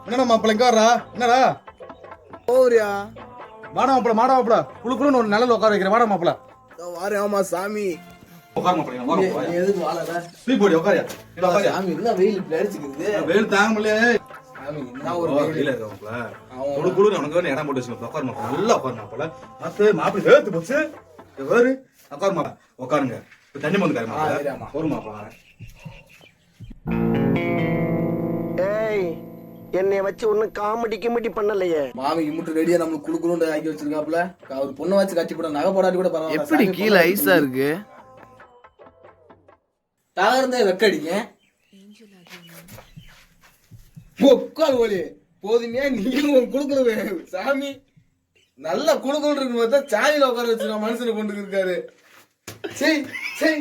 என்னடா மாப்பிள்ள எங்க வர்றா? என்னடா போறியா? வாடா மாப்பிள்ள குழு குழுன்னு ஒரு நிழல் உட்கார வைக்கிறேன். வாடா மாப்பிள்ள வாரு. ஆமா சாமி. உட்கார மாப்பிள்ள. எதுக்கு வாழல? ஸ்பீட் போடி உட்காரியா? சாமி என்ன வெயில் இப்படி அடிச்சுக்குது? வெயில் தாங்க முடியல. சாமி என்ன ஒரு வெயில் இருக்க மாப்பிள்ள. குழு குழு உனக்கு வேணும் இடம் போட்டு வச்சுக்கோ. உட்கார மாப்பிள்ள. நல்லா உட்கார மாப்பிள்ள. மாப்பிள்ள வேர்த்து போச்சு. வேறு உட்கார மாப்பிள்ள. உட்காருங்க. தண்ணி வந்து காரு மாப்பிள்ள. ஒரு மாப்பிள்ள. ஏய் என்னைய வச்சு ஒன்னும் காமெடி கிமெடி பண்ணலையே. மாமி இம்முட்டு ரெடியா நம்மளுக்கு குடுக்குறோம் ஆக்கி வச்சிருக்காப்ல. அவர் பொண்ணை வச்சு கட்டி போட நகை போடாட்டி கூட பரவாயில்ல. எப்படி கீழே ஐஸா இருக்கு? தகர்ந்தே வெக்கடிங்க. உட்கார் ஒளி போதுமையா நீங்களும் குடுக்குறது சாமி. நல்லா குடுக்கணும் இருக்கு பார்த்தா சாணியில உட்கார வச்சிருக்க மனுஷனை கொண்டு இருக்காரு. சரி சரி